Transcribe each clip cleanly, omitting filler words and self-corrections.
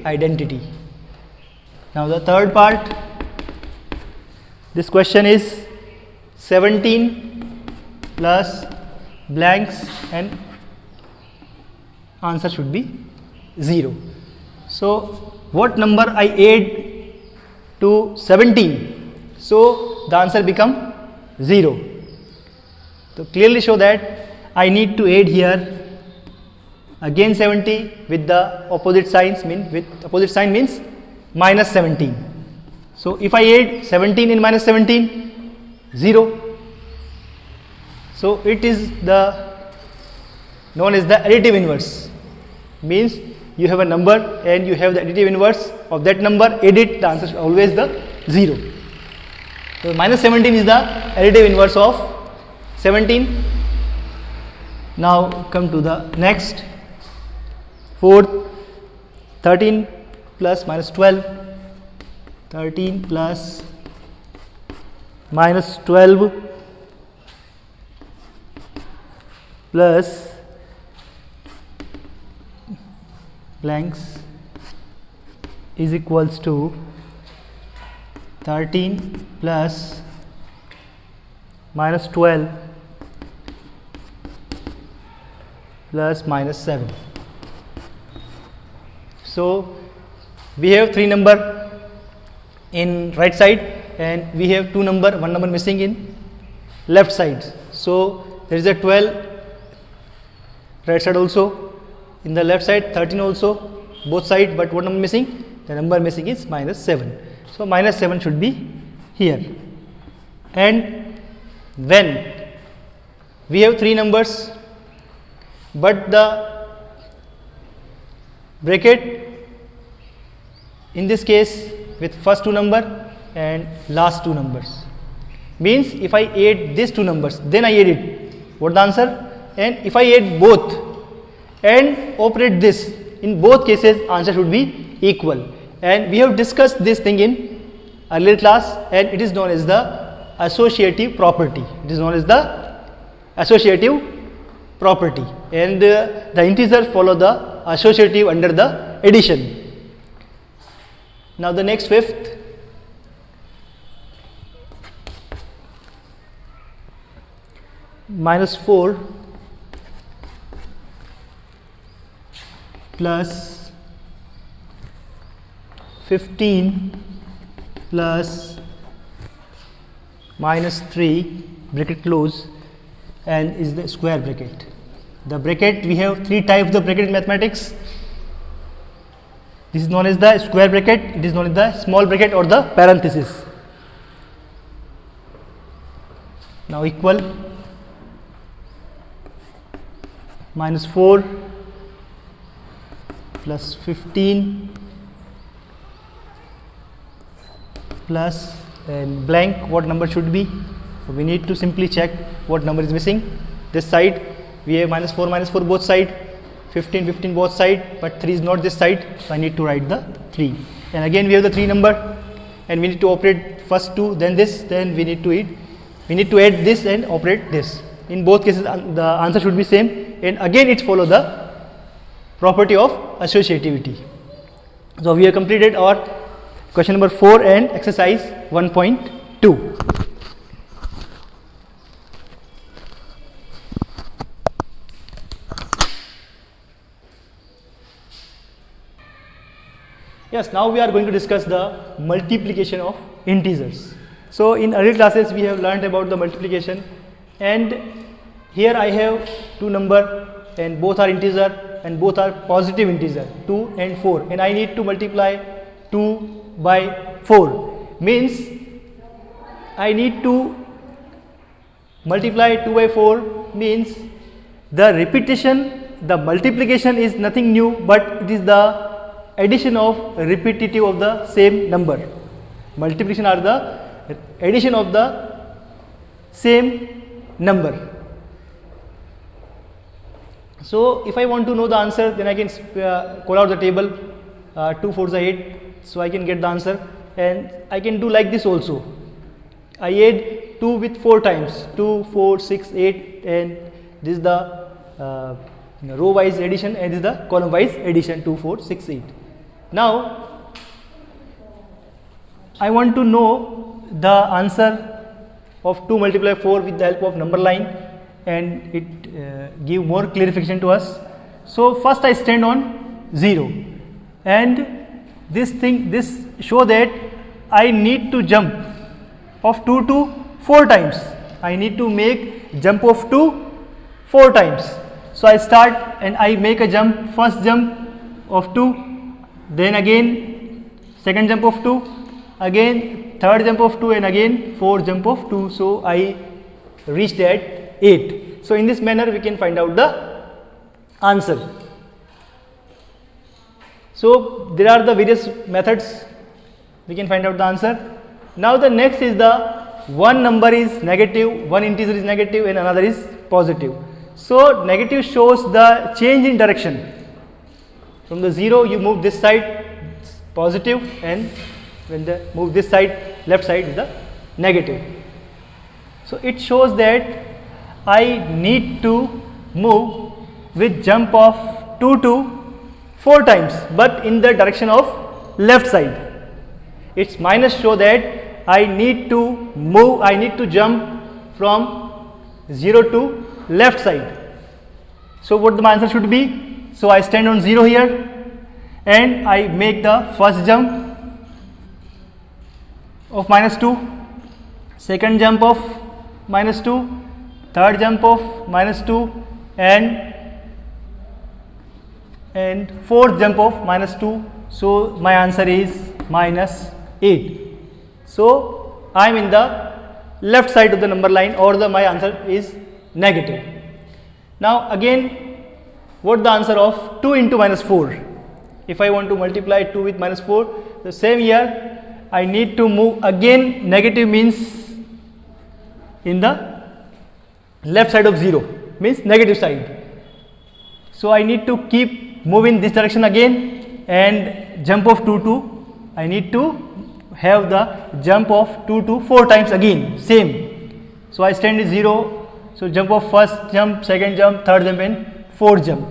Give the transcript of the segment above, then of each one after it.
identity. Now the third part, this question is 17 plus blanks and answer should be 0. So what number I add to 17? So the answer become 0. So clearly show that I need to add here again 70 with the opposite signs, means minus 17. So if I add 17 in minus 17, 0. So it is the known as the additive inverse, means you have a number and you have the additive inverse of that number, add it, the answer is always the 0. So minus 17 is the additive inverse of 17. Now come to the next, fourth, 13 plus minus 12, 13 plus minus 12 plus blanks is equals to 13 plus minus 12 plus minus 7. So we have 3 number in right side and we have 2 number, 1 number missing in left side. So there is a 12 right side also, in the left side 13 also, both side, but what number missing? The number missing is minus 7. So minus 7 should be here. And when we have 3 numbers but the bracket in this case with first 2 number and last 2 numbers, means if I add these 2 numbers then I add it, what the answer? And if I add both and operate this, in both cases answer should be equal. And we have discussed this thing in earlier class and it is known as the associative property. It is known as the associative property, and the integers follow the associative under the addition. Now the next, fifth, minus 4 plus 15 plus minus 3 bracket close and is the square bracket. The bracket, we have 3 types of bracket in mathematics. This is known as the square bracket, it is known as the small bracket or the parenthesis. Now equal minus 4 plus 15 plus and blank, what number should be? So we need to simply check what number is missing. This side we have minus 4 both side, 15 both side, but 3 is not this side, so I need to write the 3. And again we have the 3 number and we need to operate first 2, then this, then we need to add this and operate this. In both cases the answer should be same, and again it follow the property of associativity. So we have completed our question number 4 and exercise 1.2. Yes, now we are going to discuss the multiplication of integers. So in earlier classes we have learned about the multiplication, and here I have 2 number and both are integer and both are positive integer, 2 and 4, and I need to multiply 2 by 4, means I need to multiply 2 by 4, means the repetition, the multiplication is nothing new, but it is the addition of repetitive of the same number. Multiplication are the addition of the same number. So if I want to know the answer, then I can call out the table, 2 4s are 8, so I can get the answer, and I can do like this also. I add 2 with 4 times, 2 4 6 8, and this is the row wise addition and this is the column wise addition, 2 4 6 8. Now I want to know the answer of 2 multiply 4 with the help of number line, and it give more clarification to us. So first I stand on 0, and this show that I need to jump of 2 to 4 times. I need to make jump of 2 4 times. So I start and I make a jump, first jump of 2, then again second jump of 2, again third jump of 2, and again fourth jump of 2. So I reached at 8. So in this manner we can find out the answer. So there are the various methods we can find out the answer. Now the next is the one number is negative, one integer is negative, and another is positive. So negative shows the change in direction. From the 0 you move this side, positive, and when the move this side, left side is the negative. So it shows that I need to move with jump of 2 to 4 times, but in the direction of left side. Its minus show that I need to move, I need to jump from 0 to left side. So what the answer should be? So I stand on 0 here and I make the first jump of minus 2, second jump of minus 2, third jump of minus 2, and fourth jump of minus 2. So my answer is minus 8. So I am in the left side of the number line, or my answer is negative. Now again, what the answer of 2 into minus 4? If I want to multiply 2 with minus 4, the same here I need to move again. Negative means in the left side of 0, means negative side. So I need to keep moving this direction again, and jump of 2 to, I need to have the jump of 2 to 4 times again, same. So I stand in 0, so jump of first jump, second jump, third jump, and fourth jump.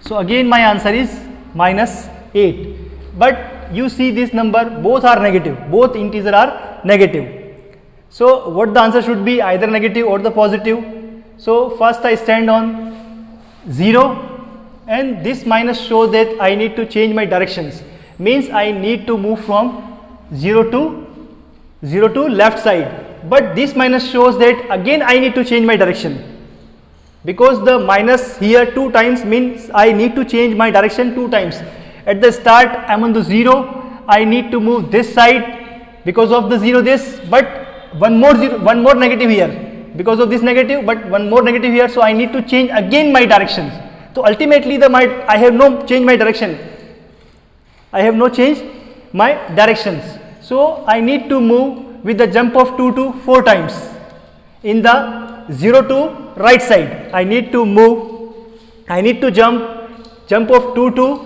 So again my answer is minus 8. But you see this number, both are negative, both integers are negative. So what the answer should be? Either negative or the positive. So first I stand on 0, and this minus shows that I need to change my directions, means I need to move from 0 to left side. But this minus shows that again I need to change my direction, because the minus here 2 times means I need to change my direction 2 times. At the start I am on the 0, I need to move this side because of the 0 this, but one more negative here because of this negative, but one more negative here, so I need to change again my directions. So ultimately I have no change my direction, I have no change my directions. So I need to move with the jump of 2 to 4 times. In the 0 to right side, I need to move, I need to jump of 2 to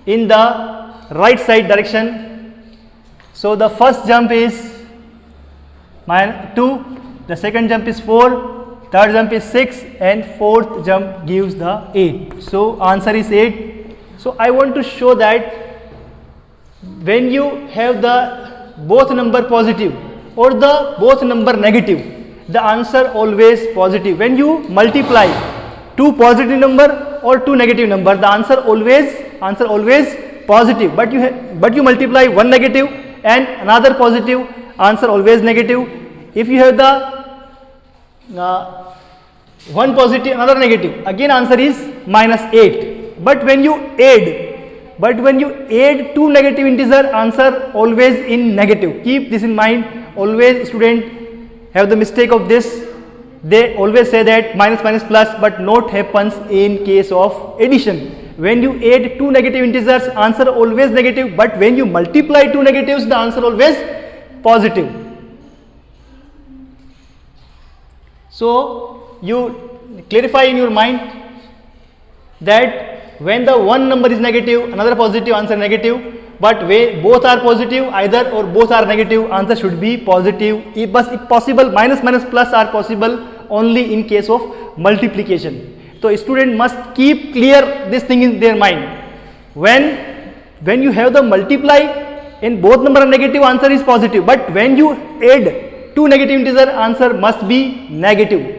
in the right side direction. So the first jump is 2, the second jump is 4, third jump is 6, and fourth jump gives the 8. So answer is 8. So I want to show that when you have the both number positive or the both number negative, the answer always positive. When you multiply 2 positive number or 2 negative number, the answer always positive. But you multiply 1 negative and another positive, answer always negative. If you have the 1 positive, another negative, again answer is minus 8. But when you add 2 negative integer, answer always in negative. Keep this in mind. Always student have the mistake of this. They always say that minus minus plus, but not happens in case of addition. When you add 2 negative integers, answer always negative, but when you multiply 2 negatives, the answer always positive. So you clarify in your mind that when the one number is negative, another positive, answer negative. But when both are positive, either or both are negative, answer should be positive. If possible, minus minus plus are possible only in case of multiplication. So student must keep clear this thing in their mind. When when you have the multiply in both number are negative, answer is positive, but when you add two negative integer, answer must be negative.